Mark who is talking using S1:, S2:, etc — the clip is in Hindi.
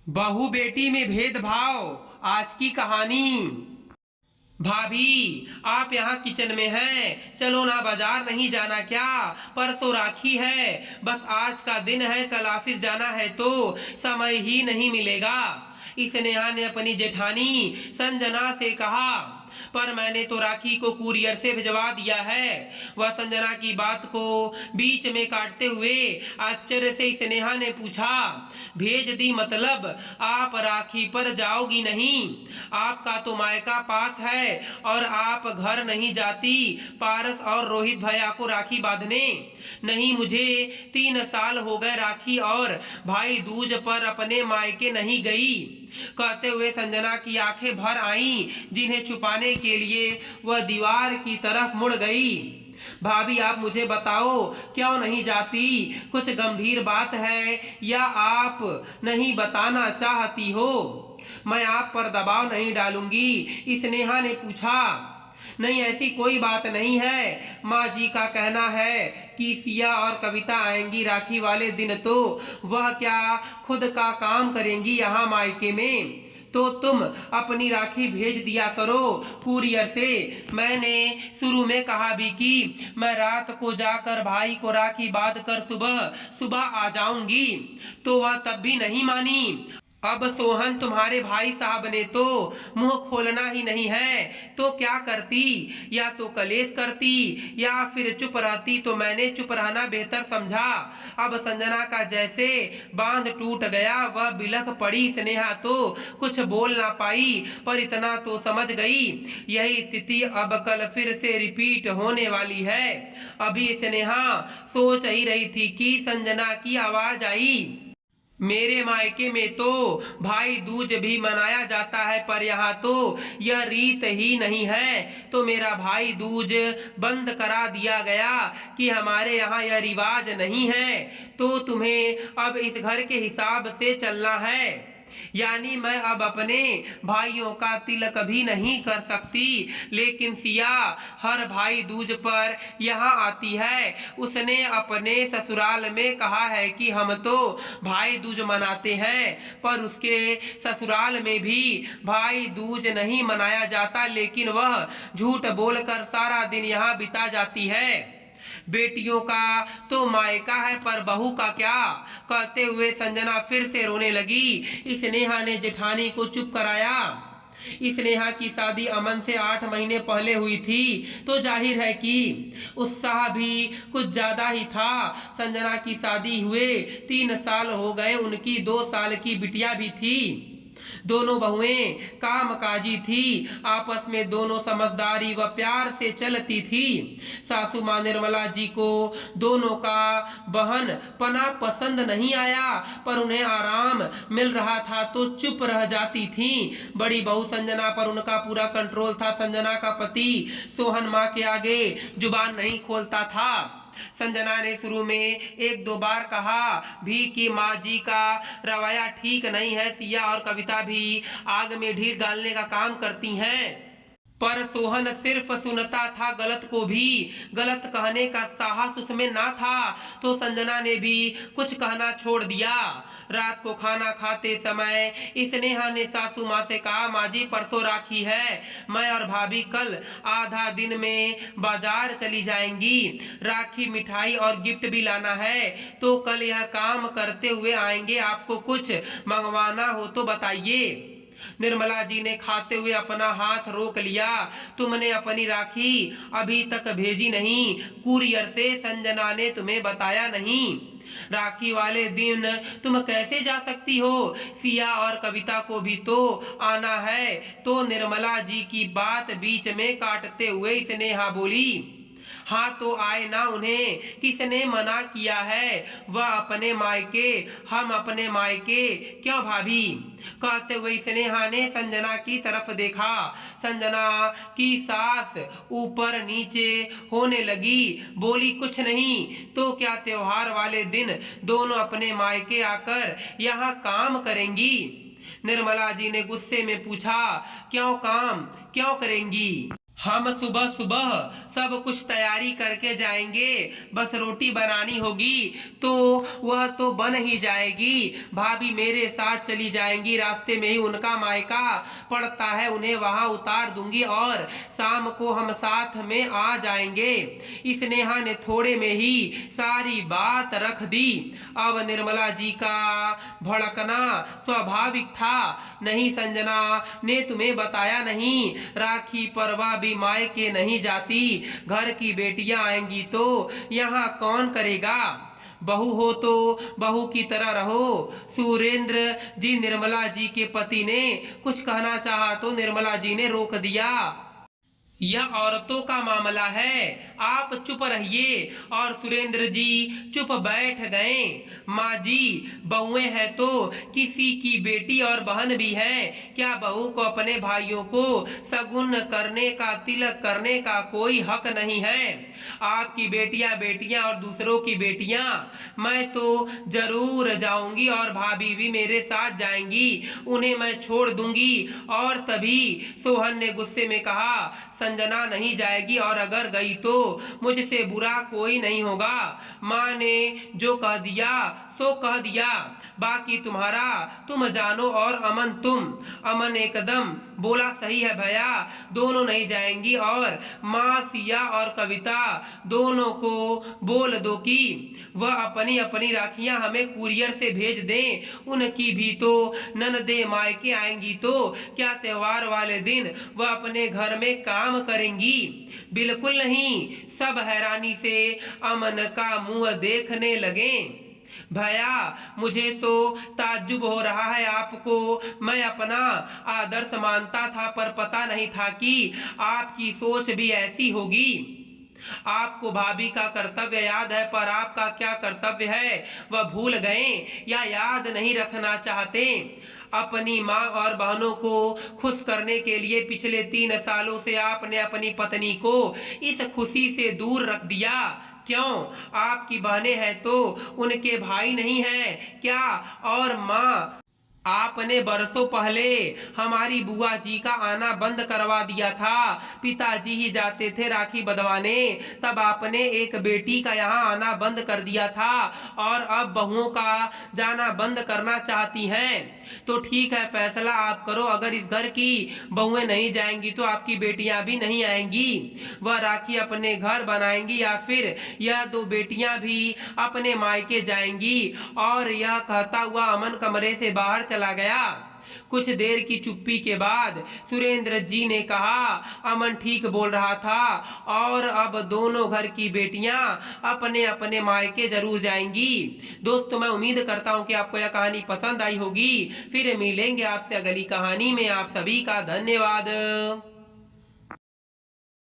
S1: बहू बेटी में भेदभाव, आज की कहानी। भाभी, आप यहाँ किचन में हैं, चलो ना, बाजार नहीं जाना क्या? परसों राखी है, बस आज का दिन है, कल ऑफिस जाना है तो समय ही नहीं मिलेगा। इस नेहा ने अपनी जेठानी संजना से कहा, पर मैंने तो राखी को कुरियर से भिजवा दिया है। वह संजना की बात को बीच में काटते हुए आश्चर्य से स्नेहा ने पूछा, भेज दी मतलब आप राखी पर जाओगी नहीं? आपका तो मायका पास है और आप घर नहीं जाती पारस और रोहित भैया को राखी बांधने? नहीं, मुझे 3 साल हो गए राखी और भाई दूज पर अपने मायके नहीं गई। कहते हुए संजना की आंखें भर आईं, जिन्हें छुपाने के लिए वह दीवार की तरफ मुड़ गई। भाभी, आप मुझे बताओ, क्यों नहीं जाती? कुछ गंभीर बात है या आप नहीं बताना चाहती हो? मैं आप पर दबाव नहीं डालूंगी, स्नेहा ने पूछा। नहीं, ऐसी कोई बात नहीं है। माँ जी का कहना है कि सिया और कविता आएंगी राखी वाले दिन, तो वह क्या खुद का काम करेंगी यहाँ मायके में? तो तुम अपनी राखी भेज दिया करो कुरियर से। मैंने शुरू में कहा भी कि मैं रात को जाकर भाई को राखी बांध कर सुबह सुबह आ जाऊंगी, तो वह तब भी नहीं मानी। अब सोहन, तुम्हारे भाई साहब ने तो मुंह खोलना ही नहीं है, तो क्या करती? या तो कलेश करती या फिर चुप रहती, तो मैंने चुप रहना बेहतर समझा। अब संजना का जैसे बांध टूट गया, वह बिलख पड़ी। स्नेहा तो कुछ बोल ना पाई, पर इतना तो समझ गई, यही स्थिति अब कल फिर से रिपीट होने वाली है। अभी स्नेहा सोच ही रही थी कि संजना की आवाज आई, मेरे मायके में तो भाई दूज भी मनाया जाता है, पर यहाँ तो यह रीत ही नहीं है, तो मेरा भाई दूज बंद करा दिया गया कि हमारे यहाँ यह रिवाज नहीं है, तो तुम्हें अब इस घर के हिसाब से चलना है। यानी मैं अब अपने भाइयों का तिलक भी नहीं कर सकती। लेकिन सिया हर भाई दूज पर यहाँ आती है। उसने अपने ससुराल में कहा है कि हम तो भाई दूज मनाते हैं, पर उसके ससुराल में भी भाई दूज नहीं मनाया जाता, लेकिन वह झूठ बोलकर सारा दिन यहाँ बिता जाती है। बेटियों का तो मायका है, पर बहू का क्या? कहते हुए संजना फिर से रोने लगी। स्नेहा ने जेठानी को चुप कराया। स्नेहा की शादी अमन से 8 महीने पहले हुई थी, तो जाहिर है कि उत्साह भी कुछ ज्यादा ही था। संजना की शादी हुए 3 साल हो गए, उनकी 2 साल की बिटिया भी थी। दोनों बहुएं कामकाजी थी, आपस में दोनों समझदारी व प्यार से चलती थी। सासू माँ निर्मला जी को दोनों का बहन पना पसंद नहीं आया, पर उन्हें आराम मिल रहा था तो चुप रह जाती थी। बड़ी बहू संजना पर उनका पूरा कंट्रोल था। संजना का पति सोहन माँ के आगे जुबान नहीं खोलता था। संजना ने शुरू में 1-2 बार कहा भी कि माँ जी का रवैया ठीक नहीं है, सिया और कविता भी आग में ढील डालने का काम करती हैं, पर सोहन सिर्फ सुनता था, गलत को भी गलत कहने का साहस उसमें ना था। तो संजना ने भी कुछ कहना छोड़ दिया। रात को खाना खाते समय स्नेहा ने सासू माँ से कहा, माँ जी परसों राखी है, मैं और भाभी कल आधा दिन में बाजार चली जाएंगी, राखी मिठाई और गिफ्ट भी लाना है, तो कल यह काम करते हुए आएंगे, आपको कुछ मंगवाना हो तो बताइए। निर्मला जी ने खाते हुए अपना हाथ रोक लिया। तुमने अपनी राखी अभी तक भेजी नहीं, कुरियर से संजना ने तुम्हें बताया नहीं? राखी वाले दिन तुम कैसे जा सकती हो? सिया और कविता को भी तो आना है। तो निर्मला जी की बात बीच में काटते हुए स्नेहा बोली, हाँ तो आए ना, उन्हें किसने मना किया है? वह अपने मायके, हम अपने मायके, क्यों भाभी? कहते हुए स्नेहा ने संजना की तरफ देखा। संजना की सांस ऊपर नीचे होने लगी, बोली, कुछ नहीं तो क्या त्योहार वाले दिन दोनों अपने मायके आकर यहाँ काम करेंगी? निर्मला जी ने गुस्से में पूछा, क्यों काम क्यों करेंगी? हम सुबह सुबह सब कुछ तैयारी करके जाएंगे, बस रोटी बनानी होगी तो वह तो बन ही जाएगी। भाभी मेरे साथ चली जाएंगी, रास्ते में ही उनका मायका पड़ता है, उन्हें वहां उतार दूंगी और शाम को हम साथ में आ जाएंगे। इस नेहा ने थोड़े में ही सारी बात रख दी। अब निर्मला जी का भड़कना स्वाभाविक था। नहीं संजना ने तुम्हें बताया नहीं, राखी पर वह भी मायके नहीं जाती, घर की बेटियां आएंगी तो यहाँ कौन करेगा। बहू हो तो बहू की तरह रहो। सुरेंद्र जी निर्मला जी के पति ने कुछ कहना चाहा तो निर्मला जी ने रोक दिया। यह औरतों का मामला है, आप चुप रहिए। और सुरेंद्र जी चुप बैठ गए। माँ जी, बहुएं हैं तो किसी की बेटी और बहन भी है, क्या बहू को अपने भाइयों को सगुन करने का, तिलक करने का कोई हक नहीं है। आपकी बेटियां बेटियां और दूसरों की बेटियां, मैं तो जरूर जाऊंगी और भाभी भी मेरे साथ जाएंगी, उन्हें मैं छोड़ दूंगी। और तभी सोहन ने गुस्से में कहा, संजना नहीं जाएगी और अगर गई तो मुझसे बुरा कोई नहीं होगा। माँ ने जो कह दिया सो कह दिया, बाकी तुम्हारा तुम जानो। और अमन अमन एकदम बोला, सही है भैया, दोनों नहीं जाएंगी और माँ सिया और कविता दोनों को बोल दो कि वह अपनी अपनी राखियां हमें कुरियर से भेज दें। उनकी भी तो ननदे मायके आएंगी तो क्या त्योहार वाले दिन वह अपने घर में काम करेंगी। बिल्कुल नहीं। सब हैरानी से अमन का मुंह देखने लगे। भैया मुझे तो ताज्जुब हो रहा है, आपको मैं अपना आदर्श मानता था पर पता नहीं था कि आपकी सोच भी ऐसी होगी। आपको भाभी का कर्तव्य याद है पर आपका क्या कर्तव्य है वह भूल गए या याद नहीं रखना चाहते। अपनी माँ और बहनों को खुश करने के लिए पिछले 3 सालों से आपने अपनी पत्नी को इस खुशी से दूर रख दिया। क्यों? आपकी बहनें हैं तो उनके भाई नहीं हैं क्या? और माँ, आपने बरसों पहले हमारी बुआ जी का आना बंद करवा दिया था। पिताजी ही जाते थे राखी बंधवाने, तब आपने एक बेटी का यहाँ आना बंद कर दिया था और अब बहुओं का जाना बंद करना चाहती हैं। तो ठीक है, फैसला आप करो। अगर इस घर की बहुएं नहीं जाएंगी तो आपकी बेटियां भी नहीं आएंगी। वह राखी अपने घर बनाएंगी या फिर यह 2 बेटियां भी अपने मायके जाएंगी। और यह कहता हुआ अमन कमरे से बाहर चला गया। कुछ देर की चुप्पी के बाद सुरेंद्र जी ने कहा, अमन ठीक बोल रहा था और अब दोनों घर की बेटियां अपने अपने मायके जरूर जाएंगी। दोस्तों, मैं उम्मीद करता हूं कि आपको यह कहानी पसंद आई होगी। फिर मिलेंगे आपसे अगली कहानी में। आप सभी का धन्यवाद।